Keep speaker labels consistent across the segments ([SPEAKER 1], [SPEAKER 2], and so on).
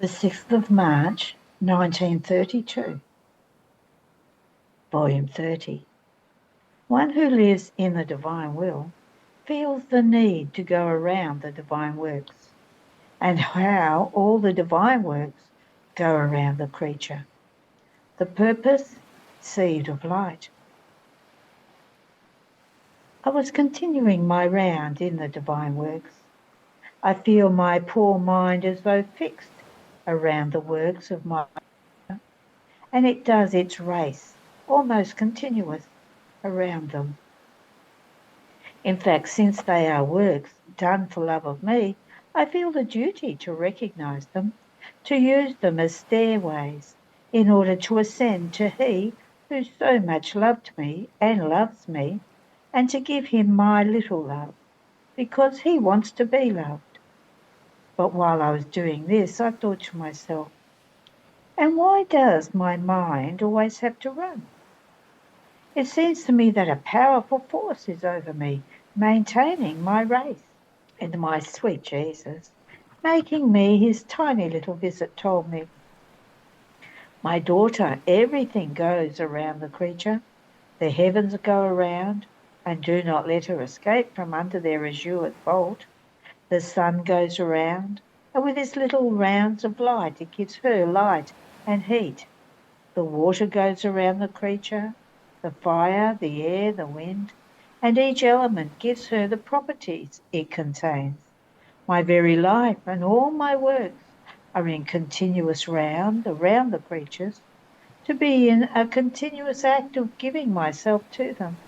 [SPEAKER 1] 6th of March, 1932, Volume 30. One who lives in the divine will feels the need to go around the divine works, and how all the divine works go around the creature. The purpose, seed of light. I was continuing my round in the divine works. I feel my poor mind as though fixed around the works of my, and it does its race, almost continuous, around them. In fact, since they are works done for love of me, I feel the duty to recognize them, to use them as stairways in order to ascend to He who so much loved me and loves me, and to give Him my little love, because He wants to be loved. But while I was doing this, I thought to myself, and why does my mind always have to run? It seems to me that a powerful force is over me, maintaining my race. And my sweet Jesus, making me his tiny little visit, told me, my daughter, everything goes around the creature. The heavens go around, and do not let her escape from under their azure vault. The sun goes around, and with its little rounds of light it gives her light and heat. The water goes around the creature, the fire, the air, the wind, and each element gives her the properties it contains. My very life and all my works are in continuous round around the creatures, to be in a continuous act of giving myself to them.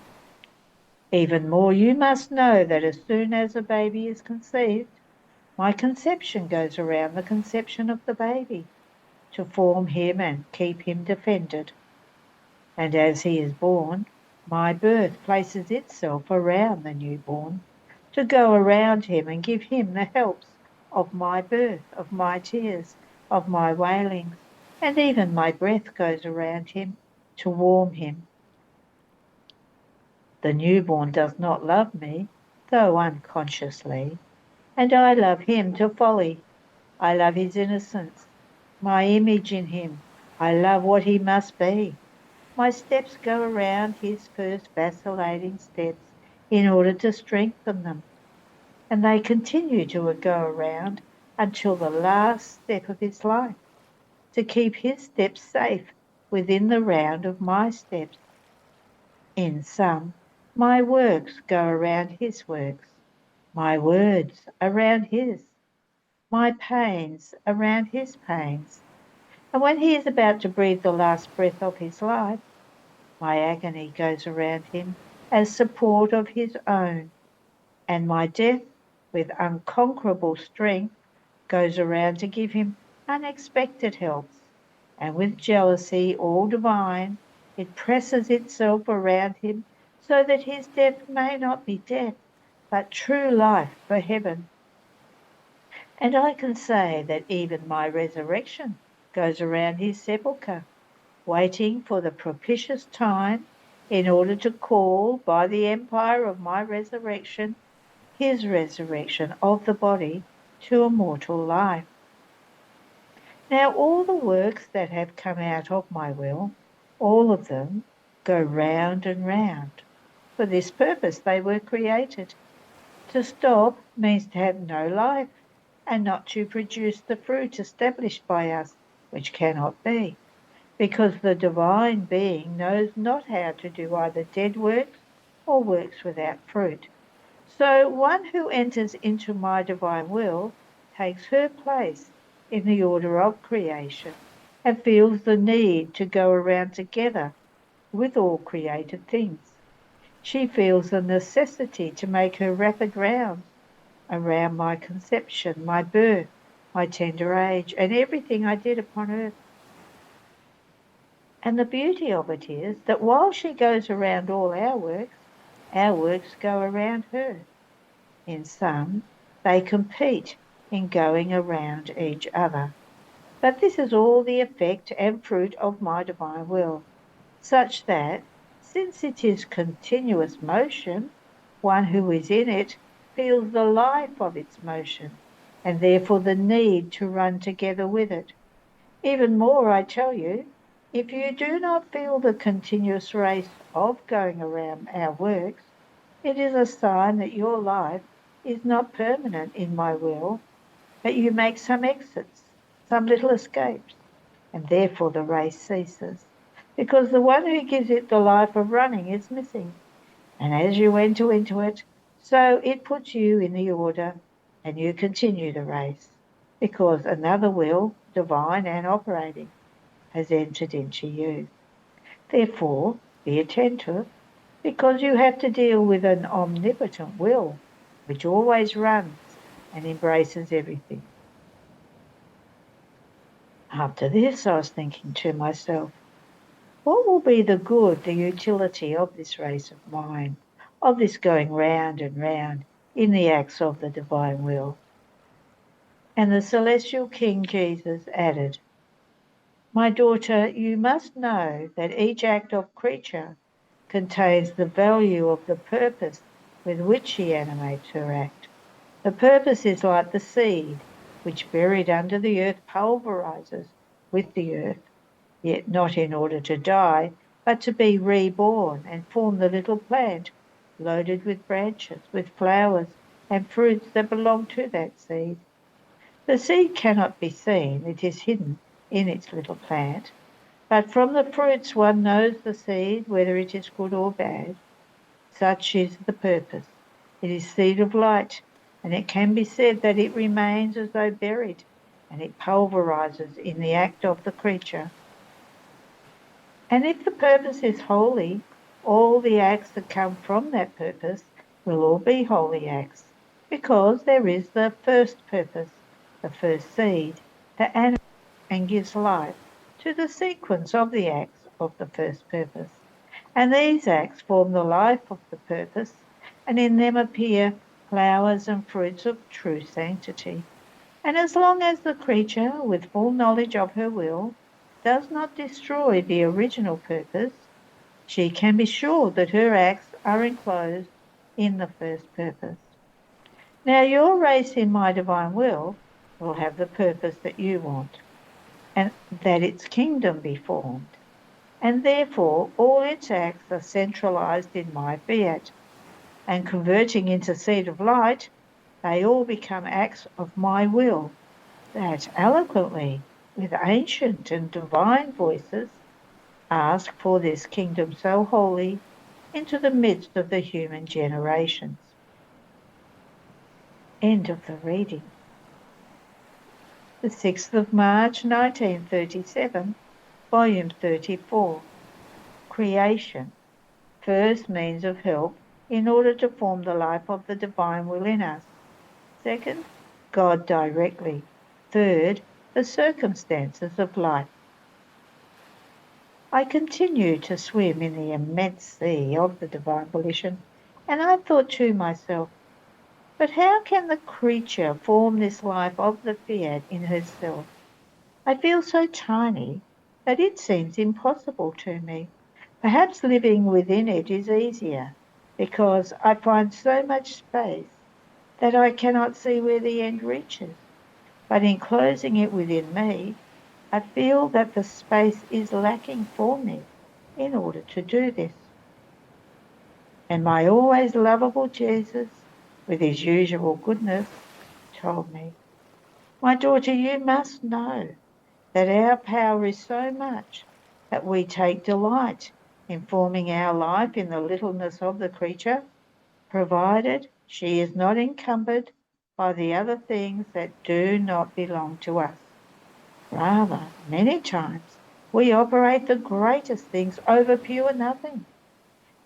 [SPEAKER 1] Even more, you must know that as soon as a baby is conceived, my conception goes around the conception of the baby, to form him and keep him defended. And as he is born, my birth places itself around the newborn, to go around him and give him the helps of my birth, of my tears, of my wailings, and even my breath goes around him to warm him. The newborn does not love me, though unconsciously, and I love him to folly. I love his innocence, my image in him. I love what he must be. My steps go around his first vacillating steps in order to strengthen them, and they continue to go around until the last step of his life, to keep his steps safe within the round of my steps. In sum, my works go around his works, my words around his, my pains around his pains, and when he is about to breathe the last breath of his life, my agony goes around him as support of his own, and my death, with unconquerable strength, goes around to give him unexpected helps, and with jealousy all divine, it presses itself around him so that his death may not be death, but true life for heaven. And I can say that even my resurrection goes around his sepulchre, waiting for the propitious time in order to call by the empire of my resurrection, his resurrection of the body to immortal life. Now all the works that have come out of my will, all of them, go round and round. For this purpose they were created. To stop means to have no life, and not to produce the fruit established by us, which cannot be, because the divine being knows not how to do either dead works or works without fruit. So one who enters into my divine will takes her place in the order of creation and feels the need to go around together with all created things. She feels the necessity to make her rapid rounds around my conception, my birth, my tender age, and everything I did upon earth. And the beauty of it is that while she goes around all our works go around her. In sum, they compete in going around each other. But this is all the effect and fruit of my divine will, such that, since it is continuous motion, one who is in it feels the life of its motion, and therefore the need to run together with it. Even more, I tell you, if you do not feel the continuous race of going around our works, it is a sign that your life is not permanent in my will, but you make some exits, some little escapes, and therefore the race ceases, because the one who gives it the life of running is missing. And as you enter into it, so it puts you in the order, and you continue the race, because another will, divine and operating, has entered into you. Therefore, be attentive, because you have to deal with an omnipotent will, which always runs and embraces everything. After this, I was thinking to myself, what will be the good, the utility of this race of mine, of this going round and round in the acts of the divine will? And the celestial King Jesus added, my daughter, you must know that each act of creature contains the value of the purpose with which she animates her act. The purpose is like the seed, which buried under the earth pulverizes with the earth, yet not in order to die, but to be reborn and form the little plant loaded with branches, with flowers and fruits that belong to that seed. The seed cannot be seen, it is hidden in its little plant, but from the fruits one knows the seed, whether it is good or bad. Such is the purpose. It is seed of light, and it can be said that it remains as though buried, and it pulverizes in the act of the creature. And if the purpose is holy, all the acts that come from that purpose will all be holy acts, because there is the first purpose, the first seed, that animates and gives life to the sequence of the acts of the first purpose. And these acts form the life of the purpose, and in them appear flowers and fruits of true sanctity. And as long as the creature, with full knowledge of her will, does not destroy the original purpose, she can be sure that her acts are enclosed in the first purpose. Now, your race in my divine will have the purpose that you want, and that its kingdom be formed. And therefore, all its acts are centralized in my fiat, and converting into seed of light, they all become acts of my will that eloquently, with ancient and divine voices, ask for this kingdom so holy into the midst of the human generations. End of the reading. The 6th of March 1937, Volume 34. Creation, first means of help in order to form the life of the divine will in us. Second, God directly. Third, the circumstances of life. I continued to swim in the immense sea of the divine volition, and I thought to myself, but how can the creature form this life of the fiat in herself? I feel so tiny that it seems impossible to me. Perhaps living within it is easier, because I find so much space that I cannot see where the end reaches. But in closing it within me, I feel that the space is lacking for me in order to do this. And my always lovable Jesus, with his usual goodness, told me, my daughter, you must know that our power is so much that we take delight in forming our life in the littleness of the creature, provided she is not encumbered by the other things that do not belong to us. Rather, many times, we operate the greatest things over pure nothing.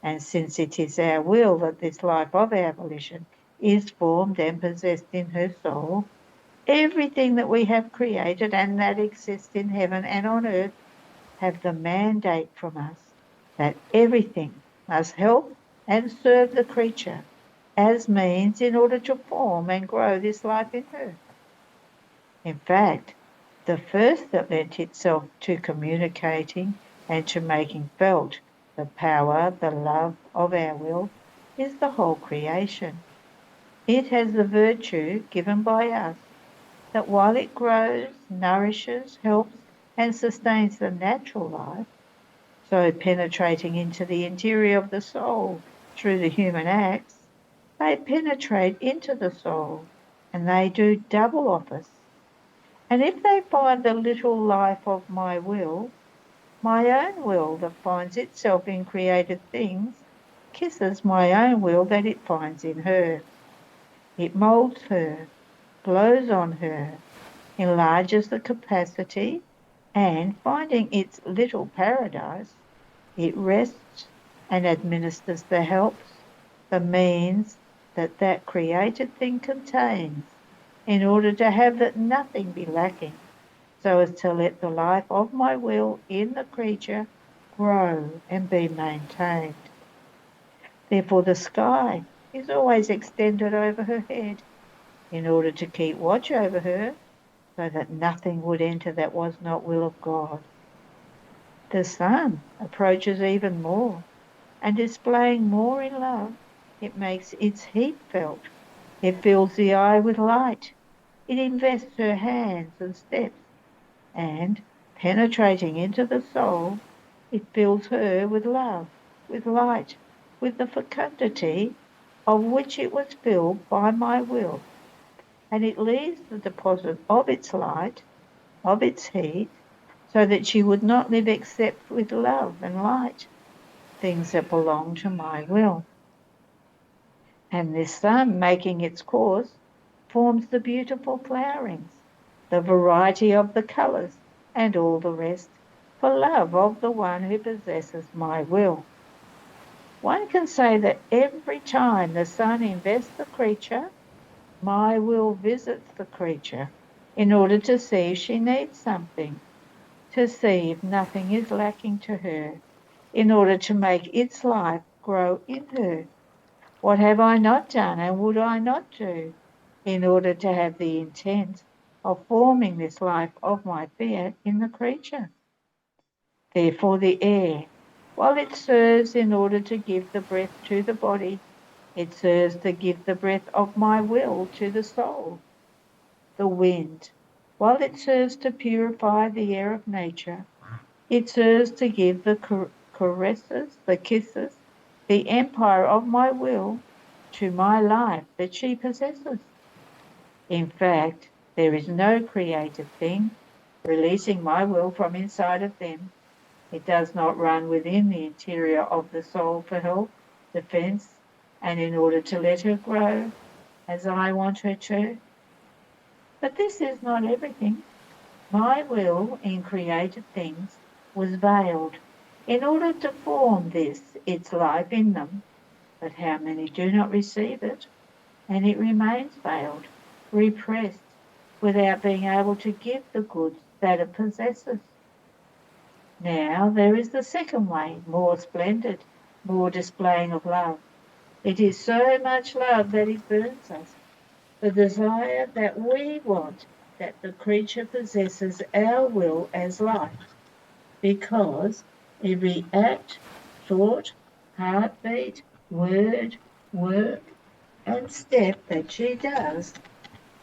[SPEAKER 1] And since it is our will that this life of our volition is formed and possessed in her soul, everything that we have created and that exists in heaven and on earth have the mandate from us that everything must help and serve the creature as means in order to form and grow this life in her. In fact, the first that lent itself to communicating and to making felt the power, the love of our will, is the whole creation. It has the virtue given by us that while it grows, nourishes, helps, and sustains the natural life, so penetrating into the interior of the soul through the human acts, they penetrate into the soul, and they do double office. And if they find the little life of my own will that finds itself in created things, kisses my own will that it finds in her. It moulds her, blows on her, enlarges the capacity, and finding its little paradise, it rests and administers the helps, the means that that created thing contains, in order to have that nothing be lacking, so as to let the life of my will in the creature grow and be maintained. Therefore the sky is always extended over her head, in order to keep watch over her, so that nothing would enter that was not will of God. The sun approaches even more, and displaying more in love, it makes its heat felt. It fills the eye with light. It invests her hands and steps, and, penetrating into the soul, it fills her with love, with light, with the fecundity of which it was filled by my will, and it leaves the deposit of its light, of its heat, so that she would not live except with love and light, things that belong to my will. And this sun, making its course, forms the beautiful flowerings, the variety of the colours, and all the rest, for love of the one who possesses my will. One can say that every time the sun invests the creature, my will visits the creature in order to see if she needs something, to see if nothing is lacking to her, in order to make its life grow in her. What have I not done and would I not do, in order to have the intent of forming this life of my fiat in the creature? Therefore the air, while it serves in order to give the breath to the body, it serves to give the breath of my will to the soul. The wind, while it serves to purify the air of nature, it serves to give the caresses, the kisses, the empire of my will to my life that she possesses. In fact, there is no created thing releasing my will from inside of them. It does not run within the interior of the soul for help, defense, and in order to let her grow as I want her to. But this is not everything. My will in created things was veiled in order to form this its life in them. But how many do not receive it, and it remains veiled, repressed, without being able to give the goods that it possesses. Now there is the second way, more splendid, more displaying of love. It is so much love that it burns us, the desire that we want that the creature possesses our will as life, because every act, thought, heartbeat, word, work, and step that she does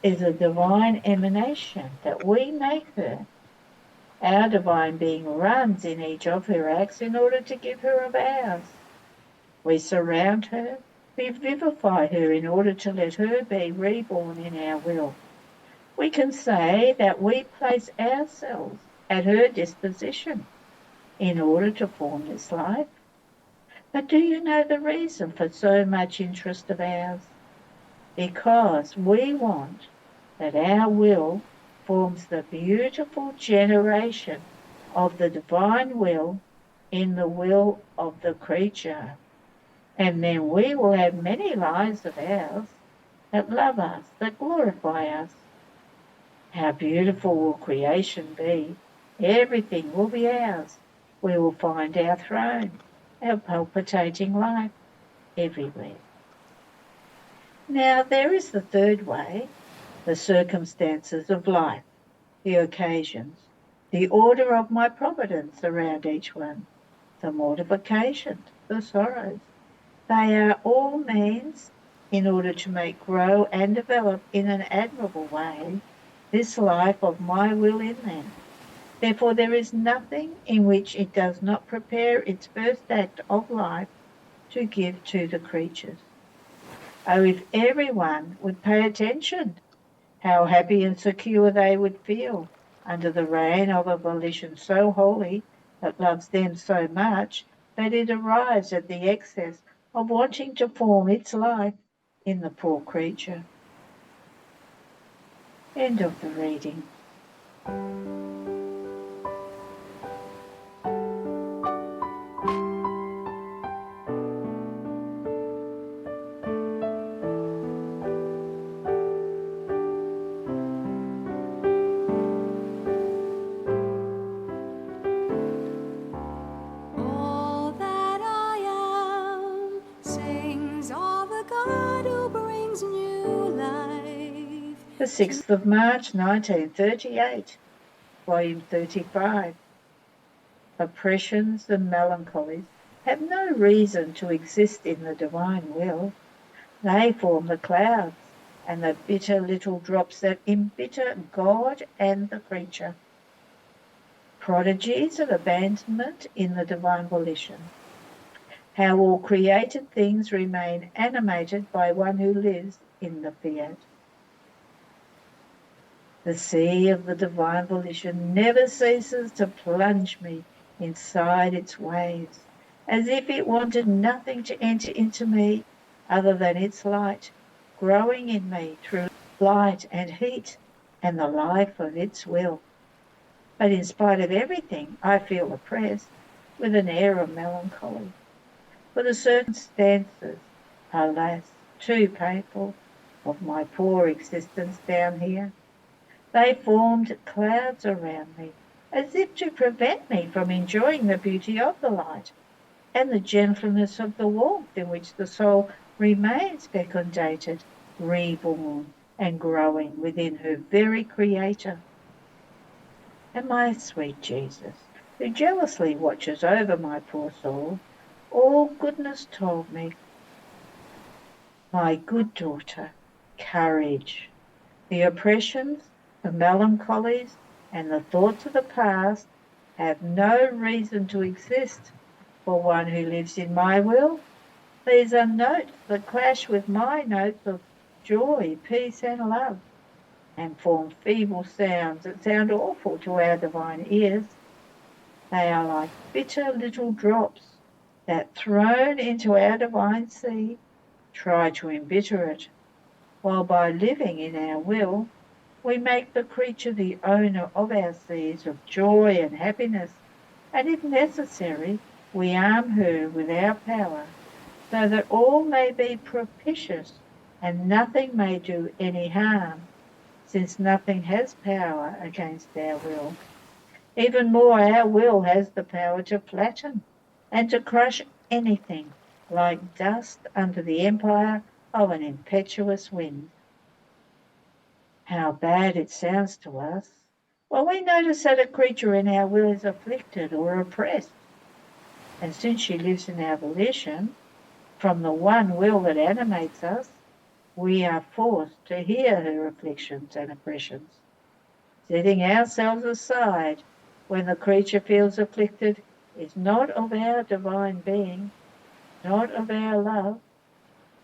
[SPEAKER 1] is a divine emanation that we make her. Our divine being runs in each of her acts in order to give her of ours. We surround her, we vivify her in order to let her be reborn in our will. We can say that we place ourselves at her disposition in order to form this life. But do you know the reason for so much interest of ours? Because we want that our will forms the beautiful generation of the divine will in the will of the creature. And then we will have many lives of ours that love us, that glorify us. How beautiful will creation be? Everything will be ours. We will find our throne, our palpitating life everywhere. Now there is the third way, the circumstances of life, the occasions, the order of my providence around each one, the mortifications, the sorrows. They are all means in order to make grow and develop in an admirable way this life of my will in them. Therefore there is nothing in which it does not prepare its first act of life to give to the creatures. Oh, if everyone would pay attention, how happy and secure they would feel under the reign of a volition so holy that loves them so much that it arrives at the excess of wanting to form its life in the poor creature. End of the reading.
[SPEAKER 2] All that I am sings of a God who brings new life.
[SPEAKER 1] The 6th of March 1938, Volume 35. Oppressions and melancholies have no reason to exist in the divine will. They form the clouds and the bitter little drops that embitter God and the creature. Prodigies of abandonment in the divine volition. How all created things remain animated by one who lives in the Fiat. The sea of the divine volition never ceases to plunge me inside its waves, as if it wanted nothing to enter into me other than its light, growing in me through light and heat and the life of its will. But in spite of everything, I feel oppressed with an air of melancholy, for the circumstances, alas, too painful, of my poor existence down here. They formed clouds around me, as if to prevent me from enjoying the beauty of the light and the gentleness of the warmth in which the soul remains fecundated, reborn, and growing within her very Creator. And my sweet Jesus, who jealously watches over my poor soul, all goodness told me, my good daughter, courage. The oppressions, the melancholies, and the thoughts of the past have no reason to exist for one who lives in my will. These are notes that clash with my notes of joy, peace, and love, and form feeble sounds that sound awful to our divine ears. They are like bitter little drops that, thrown into our divine sea, try to embitter it, while by living in our will, we make the creature the owner of our seas of joy and happiness, and if necessary, we arm her with our power, so that all may be propitious and nothing may do any harm, since nothing has power against our will. Even more, our will has the power to flatten and to crush anything like dust under the empire of an impetuous wind. How bad it sounds to us when we notice that a creature in our will is afflicted or oppressed. And since she lives in our volition, from the one will that animates us, we are forced to hear her afflictions and oppressions. Setting ourselves aside when the creature feels afflicted is not of our divine being, not of our love.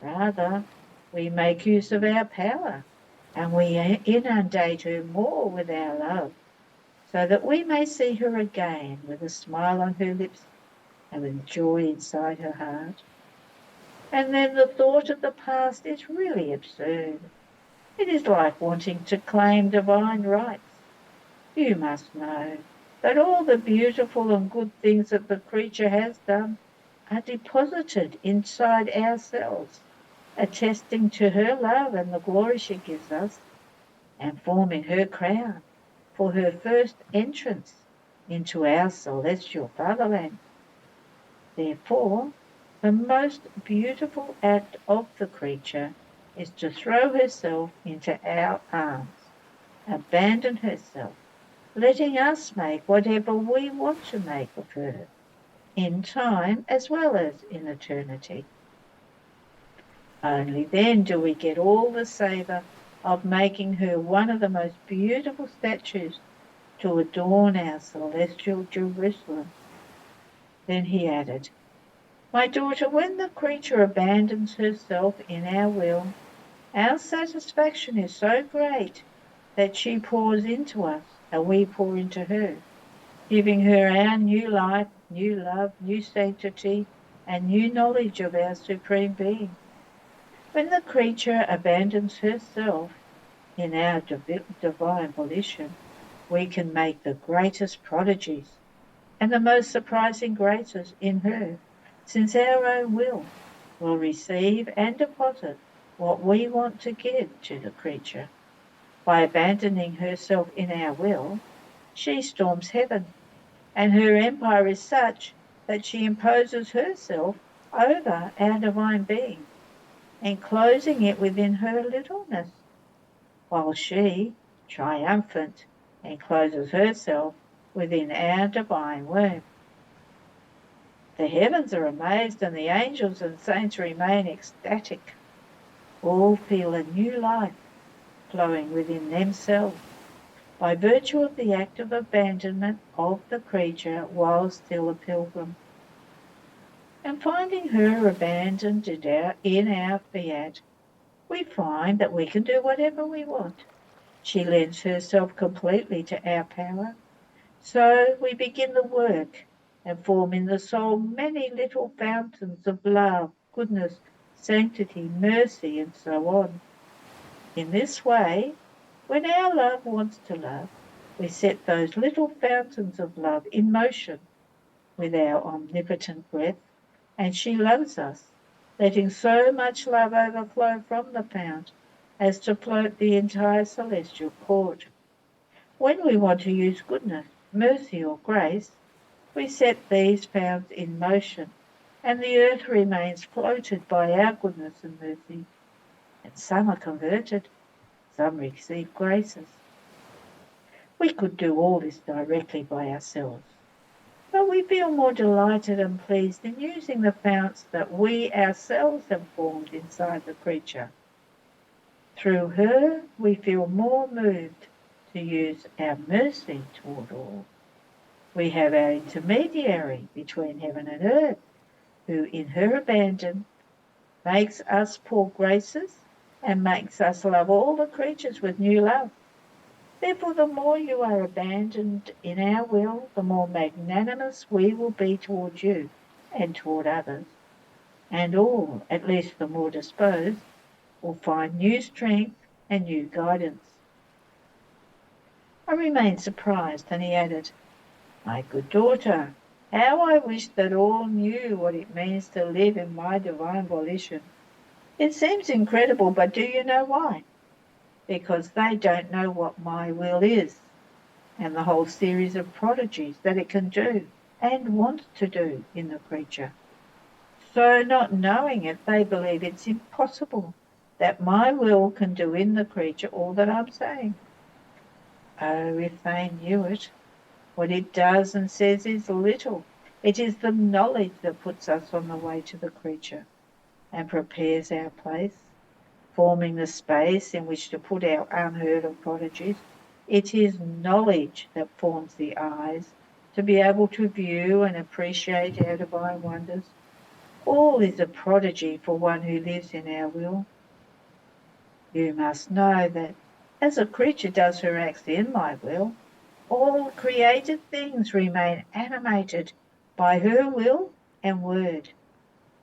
[SPEAKER 1] Rather, we make use of our power, and we inundate her more with our love, so that we may see her again with a smile on her lips and with joy inside her heart. And then the thought of the past is really absurd. It is like wanting to claim divine rights. You must know that all the beautiful and good things that the creature has done are deposited inside ourselves, attesting to her love and the glory she gives us, and forming her crown for her first entrance into our celestial fatherland. Therefore, the most beautiful act of the creature is to throw herself into our arms, abandon herself, letting us make whatever we want to make of her, in time as well as in eternity. Only then do we get all the savour of making her one of the most beautiful statues to adorn our celestial Jerusalem. Then he added, "My daughter, when the creature abandons herself in our will, our satisfaction is so great that she pours into us and we pour into her, giving her our new life, new love, new sanctity, and new knowledge of our Supreme Being. When the creature abandons herself in our divine volition, we can make the greatest prodigies and the most surprising graces in her, since our own will receive and deposit what we want to give to the creature. By abandoning herself in our will, she storms heaven, and her empire is such that she imposes herself over our divine being, enclosing it within her littleness, while she, triumphant, encloses herself within our divine womb. The heavens are amazed, and the angels and saints remain ecstatic. All feel a new life flowing within themselves by virtue of the act of abandonment of the creature while still a pilgrim. And finding her abandoned in our fiat, we find that we can do whatever we want. She lends herself completely to our power. So we begin the work and form in the soul many little fountains of love, goodness, sanctity, mercy, and so on. In this way, when our love wants to love, we set those little fountains of love in motion with our omnipotent breath, and she loves us, letting so much love overflow from the fount as to float the entire celestial court. When we want to use goodness, mercy, or grace, we set these founts in motion, and the earth remains floated by our goodness and mercy, and some are converted, some receive graces. We could do all this directly by ourselves, but we feel more delighted and pleased in using the founts that we ourselves have formed inside the creature. Through her, we feel more moved to use our mercy toward all. We have our intermediary between heaven and earth, who in her abandon makes us pour graces and makes us love all the creatures with new love. Therefore, the more you are abandoned in our will, the more magnanimous we will be toward you and toward others, and all, at least the more disposed, will find new strength and new guidance. I remained surprised, and he added, "My good daughter, how I wish that all knew what it means to live in my divine volition. It seems incredible, but do you know why? Because they don't know what my will is, and the whole series of prodigies that it can do and wants to do in the creature. So, not knowing it, they believe it's impossible that my will can do in the creature all that I'm saying. Oh, if they knew it! What it does and says is little. It is the knowledge that puts us on the way to the creature and prepares our place, forming the space in which to put our unheard of prodigies. It is knowledge that forms the eyes to be able to view and appreciate our divine wonders. All is a prodigy for one who lives in our will. You must know that as a creature does her acts in my will, all created things remain animated by her will and word.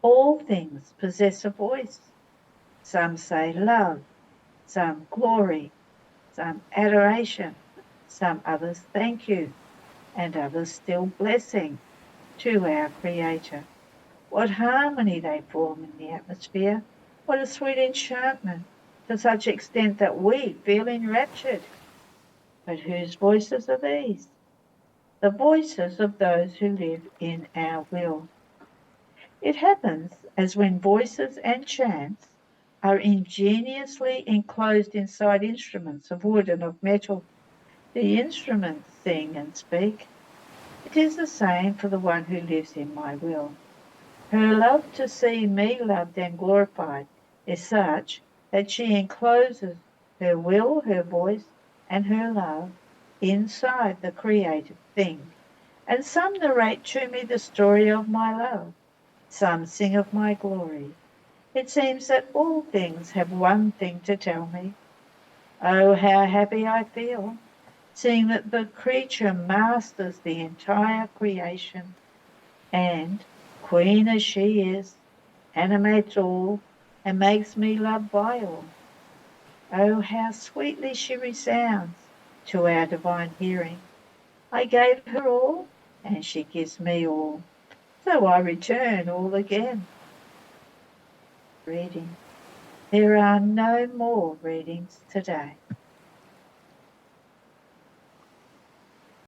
[SPEAKER 1] All things possess a voice. Some say love, some glory, some adoration, some others thank you, and others still blessing to our Creator. What harmony they form in the atmosphere! What a sweet enchantment, to such extent that we feel enraptured. But whose voices are these? The voices of those who live in our will. It happens as when voices and chants are ingeniously enclosed inside instruments of wood and of metal. The instruments sing and speak. It is the same for the one who lives in my will. Her love to see me loved and glorified is such that she encloses her will, her voice, and her love inside the created thing. And some narrate to me the story of my love. Some sing of my glory. It seems that all things have one thing to tell me. Oh, how happy I feel, seeing that the creature masters the entire creation, and, queen as she is, animates all, and makes me loved by all. Oh, how sweetly she resounds to our divine hearing. I gave her all, and she gives me all. So I return all again. Reading. There are no more readings today.